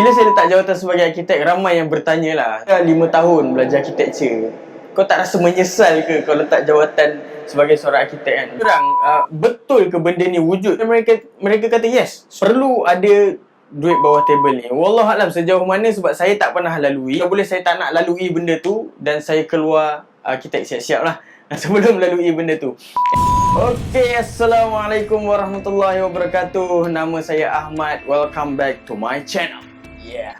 Bila saya letak jawatan sebagai arkitek, ramai yang bertanya lah, 5 tahun belajar arkitektur, kau tak rasa menyesal ke kau letak jawatan sebagai seorang arkitek kan? Betul ke benda ni wujud? Mereka kata yes, perlu ada duit bawah table ni. Wallahualam sejauh mana, sebab saya tak pernah lalui. Kalau boleh saya tak nak lalui benda tu, dan saya keluar arkitek siap-siap lah sebelum lalui benda tu. Okay, Assalamualaikum warahmatullahi wabarakatuh. Nama saya Ahmad. Welcome back to my channel. Yeah.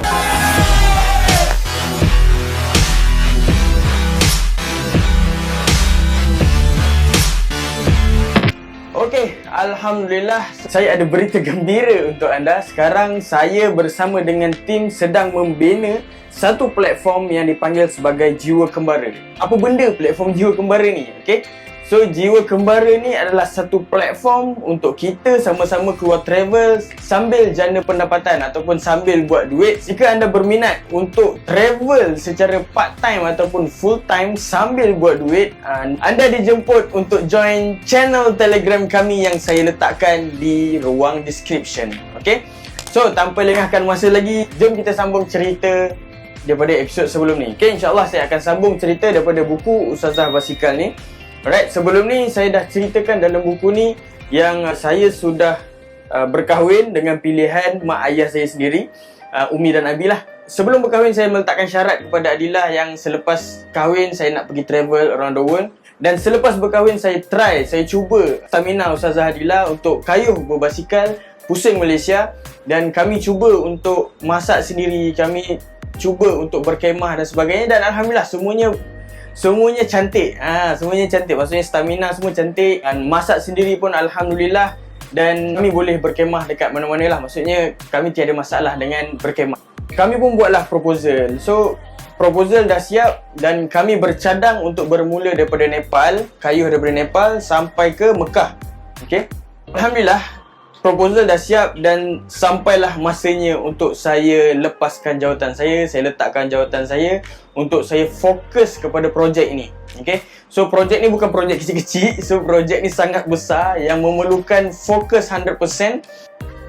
Okey, Alhamdulillah saya ada berita gembira untuk anda. Sekarang saya bersama dengan tim sedang membina satu platform yang dipanggil sebagai Jiwa Kembara. Apa benda platform Jiwa Kembara ni? Okey. So, Jiwa Kembara ni adalah satu platform untuk kita sama-sama keluar travel sambil jana pendapatan ataupun sambil buat duit. Jika anda berminat untuk travel secara part time ataupun full time sambil buat duit, anda dijemput untuk join channel Telegram kami yang saya letakkan di ruang description. Okay? So, tanpa lengahkan masa lagi, jom kita sambung cerita daripada episod sebelum ni. Okay, insyaAllah saya akan sambung cerita daripada buku Ustazah Basikal ni. Alright, sebelum ni saya dah ceritakan dalam buku ni yang saya sudah berkahwin dengan pilihan mak ayah saya sendiri, Umi dan Abi lah. Sebelum berkahwin saya meletakkan syarat kepada Adila yang selepas kahwin saya nak pergi travel around the world. Dan selepas berkahwin saya cuba stamina Ustazah Adila untuk kayuh berbasikal pusing Malaysia. Dan kami cuba untuk masak sendiri, kami cuba untuk berkemah dan sebagainya. Dan Alhamdulillah semuanya cantik. Semuanya cantik. Maksudnya stamina semua cantik. Dan masak sendiri pun Alhamdulillah. Dan kami boleh berkemah dekat mana-mana lah. Maksudnya kami tiada masalah dengan berkemah. Kami pun buatlah proposal. So, proposal dah siap. Dan kami bercadang untuk bermula daripada Nepal. Kayuh daripada Nepal sampai ke Mekah. Okay. Alhamdulillah, proposal dah siap dan sampailah masanya untuk saya lepaskan jawatan saya. Saya letakkan jawatan saya untuk saya fokus kepada projek ini. Okay? So, projek ni bukan projek kecil-kecil. So, projek ni sangat besar yang memerlukan fokus 100%.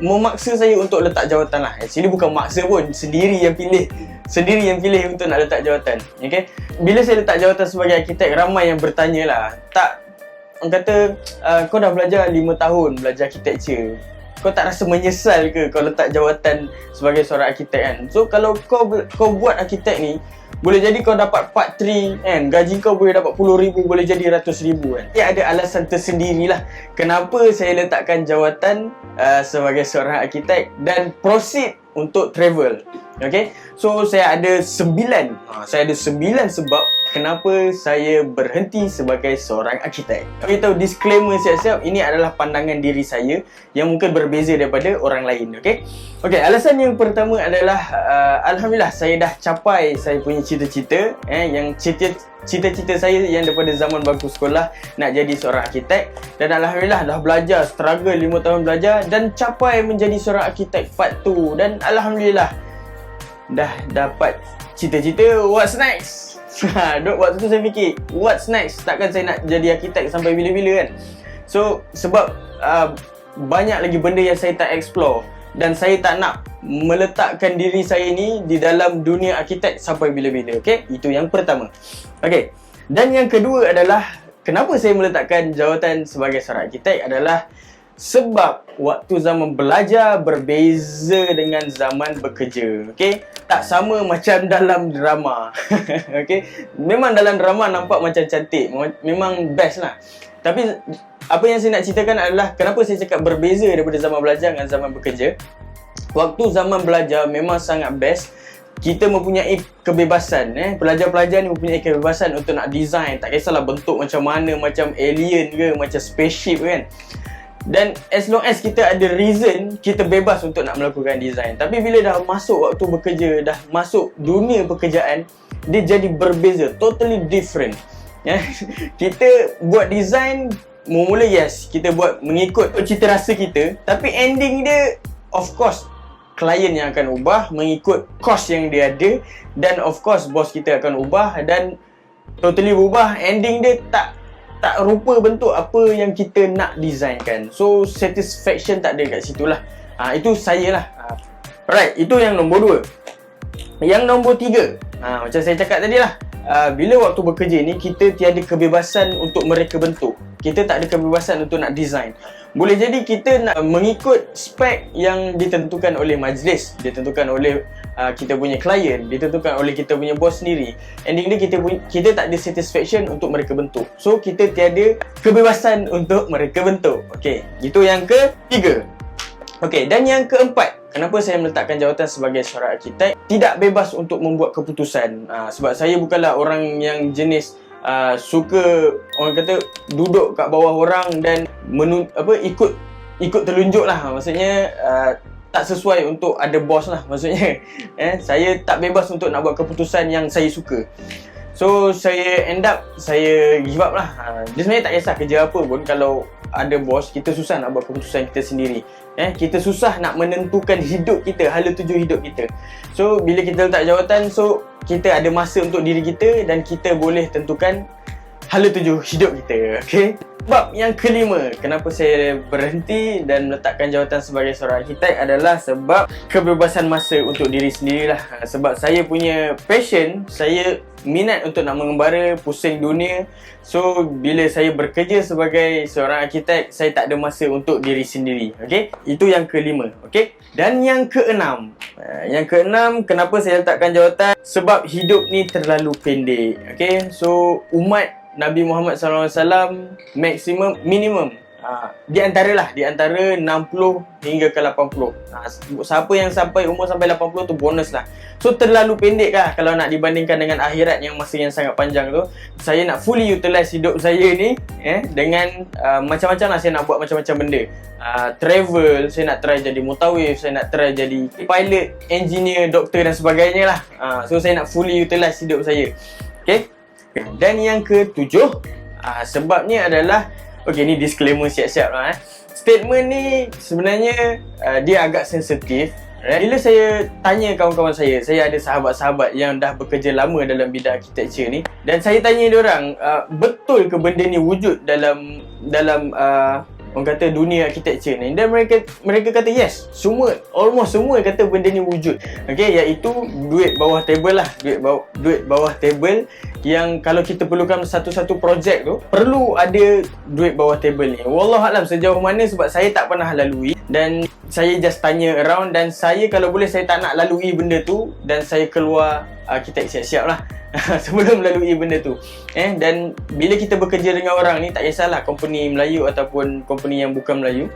Memaksa saya untuk letak jawatan lah. Actually bukan maksa pun, sendiri yang pilih untuk nak letak jawatan. Okay? Bila saya letak jawatan sebagai arkitek, ramai yang bertanya lah, orang kata, kau dah belajar 5 tahun belajar arkitektur, kau tak rasa menyesal ke kau letak jawatan sebagai seorang arkitek kan? So, kalau kau buat arkitek ni, boleh jadi kau dapat part 3 kan? Gaji kau boleh dapat puluh ribu, boleh jadi ratus ribu kan? Dia ada alasan tersendirilah kenapa saya letakkan jawatan sebagai seorang arkitek dan proceed untuk travel. Okay? So, saya ada 9 sebab kenapa saya berhenti sebagai seorang arkitek. Bagi tahu disclaimer siap-siap, ini adalah pandangan diri saya yang mungkin berbeza daripada orang lain. Okay? Okay, alasan yang pertama adalah Alhamdulillah saya dah capai saya punya cita-cita. Yang cita-cita saya yang daripada zaman bangku sekolah nak jadi seorang arkitek. Dan Alhamdulillah dah belajar, struggle 5 tahun belajar dan capai menjadi seorang arkitek part 2. Dan Alhamdulillah dah dapat cita-cita. What's next? Waktu tu saya fikir, what's next? Takkan saya nak jadi arkitek sampai bila-bila kan? So, sebab banyak lagi benda yang saya tak explore. Dan saya tak nak meletakkan diri saya ni di dalam dunia arkitek sampai bila-bila. Okay? Itu yang pertama. Okay. Dan yang kedua adalah, kenapa saya meletakkan jawatan sebagai seorang arkitek adalah sebab waktu zaman belajar berbeza dengan zaman bekerja. Okay? Tak sama macam dalam drama. Okay? Memang dalam drama nampak macam cantik, memang best lah. Tapi apa yang saya nak ceritakan adalah kenapa saya cakap berbeza daripada zaman belajar dengan zaman bekerja. Waktu zaman belajar memang sangat best. Kita mempunyai kebebasan. Pelajar-pelajar ni mempunyai kebebasan untuk nak design. Tak kisahlah bentuk macam mana, macam alien ke, macam spaceship kan. Dan as long as kita ada reason, kita bebas untuk nak melakukan design. Tapi bila dah masuk waktu bekerja, dah masuk dunia pekerjaan, dia jadi berbeza, totally different. Kita buat design, mula yes, kita buat mengikut cita rasa kita. Tapi ending dia, of course, klien yang akan ubah mengikut cost yang dia ada. Dan of course, bos kita akan ubah dan totally berubah. Ending dia tak rupa bentuk apa yang kita nak designkan. So, satisfaction tak ada kat situ lah. Itu saya lah. Alright, itu yang nombor 2. Yang nombor 3, macam saya cakap tadi lah, bila waktu bekerja ni kita tiada kebebasan untuk mereka bentuk. Kita tak ada kebebasan untuk nak design. Boleh jadi kita nak mengikut spek yang ditentukan oleh majlis, ditentukan oleh kita punya klien, ditentukan oleh kita punya bos sendiri. Ending dia kita tak ada satisfaction untuk mereka bentuk. So kita tiada kebebasan untuk mereka bentuk. Okey, itu yang ketiga. Okey, dan yang keempat, kenapa saya meletakkan jawatan sebagai seorang arkitek? Tidak bebas untuk membuat keputusan. Sebab saya bukanlah orang yang jenis suka, orang kata, duduk kat bawah orang dan ikut telunjuk lah. Maksudnya tak sesuai untuk ada bos lah. Maksudnya saya tak bebas untuk nak buat keputusan yang saya suka. So saya give up lah. Dia sebenarnya tak kisah kerja apa pun, kalau ada bos, kita susah nak buat keputusan kita sendiri. Kita susah nak menentukan hidup kita, hala tuju hidup kita. So bila kita letak jawatan, so kita ada masa untuk diri kita dan kita boleh tentukan hala tuju hidup kita. Okay? Sebab yang kelima, kenapa saya berhenti dan meletakkan jawatan sebagai seorang arkitek adalah sebab kebebasan masa untuk diri sendirilah. Sebab saya punya passion, saya minat untuk nak mengembara, pusing dunia. So bila saya bekerja sebagai seorang arkitek, saya tak ada masa untuk diri sendiri. Okay? Itu yang kelima. Okay? Dan yang keenam, kenapa saya letakkan jawatan? Sebab hidup ni terlalu pendek. Okay? So umat Nabi Muhammad SAW minimum di antara 60 hingga ke 80. Siapa yang sampai umur sampai 80 tu bonus lah. So terlalu pendek lah kalau nak dibandingkan dengan akhirat yang masa yang sangat panjang tu. Saya nak fully utilize hidup saya ni dengan macam-macam lah. Saya nak buat macam-macam benda. Travel, saya nak try jadi mutawif, saya nak try jadi pilot, engineer, doktor dan sebagainya lah. So saya nak fully utilize hidup saya. Okay? Dan yang ketujuh, sebabnya adalah, okey, ni disclaimer siap-siap lah. Statement ni sebenarnya dia agak sensitif. Bila saya tanya kawan-kawan saya ada sahabat-sahabat yang dah bekerja lama dalam bidang arkitektur ni, dan saya tanya diorang, betul ke benda ni wujud dalam orang kata dunia arkitektur ni? Dan mereka kata yes, almost semua kata benda ni wujud. Okey, iaitu duit bawah table lah, duit bawah table, yang kalau kita perlukan satu-satu projek tu perlu ada duit bawah table ni. Wallahualam sejauh mana, sebab saya tak pernah lalui dan saya just tanya around, dan saya kalau boleh saya tak nak lalui benda tu, dan saya keluar arkitek siap-siap lah sebelum lalui benda tu. Dan bila kita bekerja dengan orang ni, tak kisahlah company Melayu ataupun company yang bukan Melayu,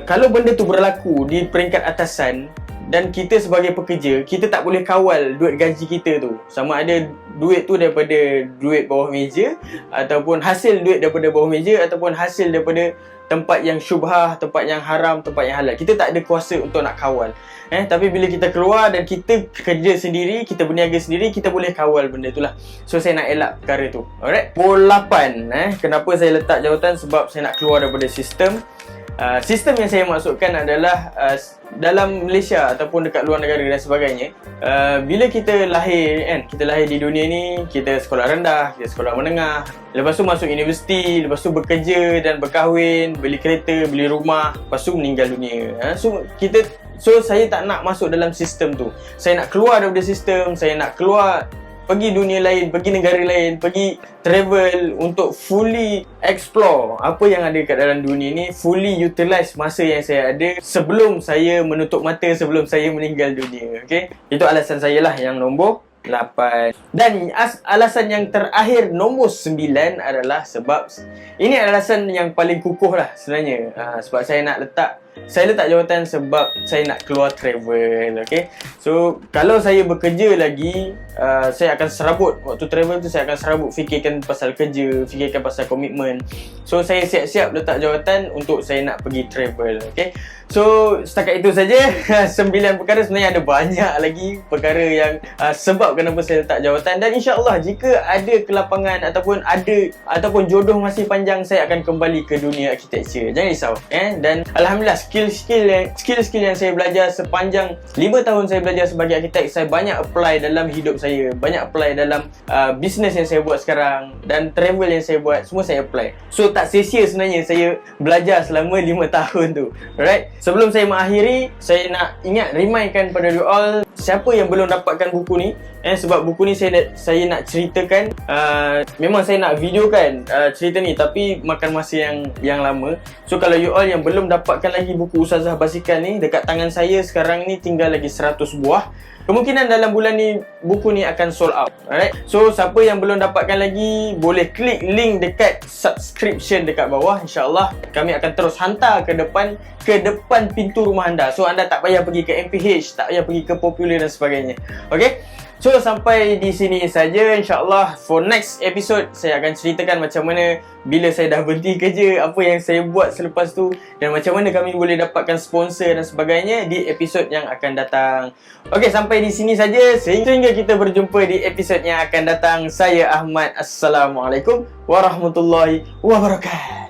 kalau benda tu berlaku di peringkat atasan dan kita sebagai pekerja, kita tak boleh kawal duit gaji kita tu, sama ada duit tu daripada duit bawah meja, ataupun hasil duit daripada bawah meja, ataupun hasil daripada tempat yang syubhah, tempat yang haram, tempat yang halal. Kita tak ada kuasa untuk nak kawal. Tapi bila kita keluar dan kita kerja sendiri, kita berniaga sendiri, kita boleh kawal benda tu lah. So saya nak elak perkara tu. Alright. Nombor 8, kenapa saya letak jawatan? Sebab saya nak keluar daripada sistem. Sistem yang saya maksudkan adalah dalam Malaysia ataupun dekat luar negara dan sebagainya. Bila kita lahir di dunia ni, kita sekolah rendah, kita sekolah menengah, lepas tu masuk universiti, lepas tu bekerja dan berkahwin, beli kereta, beli rumah, lepas tu meninggal dunia. So saya tak nak masuk dalam sistem tu. Saya nak keluar daripada sistem. Saya nak keluar, pergi dunia lain, pergi negara lain, pergi travel untuk fully explore apa yang ada kat dalam dunia ni, fully utilize masa yang saya ada sebelum saya menutup mata, sebelum saya meninggal dunia. Okay? Itu alasan saya lah yang nombor 8. Dan alasan yang terakhir, nombor 9 adalah sebab ini adalah alasan yang paling kukuh lah sebenarnya. Sebab saya letak jawatan sebab saya nak keluar travel. Okay? So kalau saya bekerja lagi, saya akan serabut. Waktu travel tu saya akan serabut, fikirkan pasal kerja, fikirkan pasal komitmen. So saya siap-siap letak jawatan untuk saya nak pergi travel. Okay? So setakat itu saja. 9 perkara, sebenarnya ada banyak lagi perkara yang sebab kenapa saya letak jawatan. Dan insya-Allah jika ada kelapangan ataupun jodoh masih panjang, saya akan kembali ke dunia arkitektur. Jangan risau. Dan alhamdulillah skill-skill yang saya belajar sepanjang 5 tahun saya belajar sebagai arkitek, saya banyak apply dalam hidup saya, banyak apply dalam business yang saya buat sekarang, dan travel yang saya buat, semua saya apply. So tak sia-sia sebenarnya saya belajar selama 5 tahun tu. Alright, sebelum saya mengakhiri, saya nak remindkan pada you all, siapa yang belum dapatkan buku ni, sebab buku ni saya nak ceritakan, memang saya nak videokan cerita ni, tapi makan masa yang lama. So kalau you all yang belum dapatkan lagi buku Ustazah Basikal ni, dekat tangan saya sekarang ni tinggal lagi 100 buah. Kemungkinan dalam bulan ni buku ni akan sold out. Alright. So siapa yang belum dapatkan lagi, boleh klik link dekat subscription dekat bawah. InsyaAllah kami akan terus hantar ke depan pintu rumah anda. So anda tak payah pergi ke MPH, tak payah pergi ke Popular dan sebagainya. Okay. So sampai di sini saja. InsyaAllah for next episode saya akan ceritakan macam mana bila saya dah berhenti kerja, apa yang saya buat selepas tu, dan macam mana kami boleh dapatkan sponsor dan sebagainya di episod yang akan datang. Okey, sampai di sini saja. Sehingga kita berjumpa di episod yang akan datang. Saya Ahmad. Assalamualaikum warahmatullahi wabarakatuh.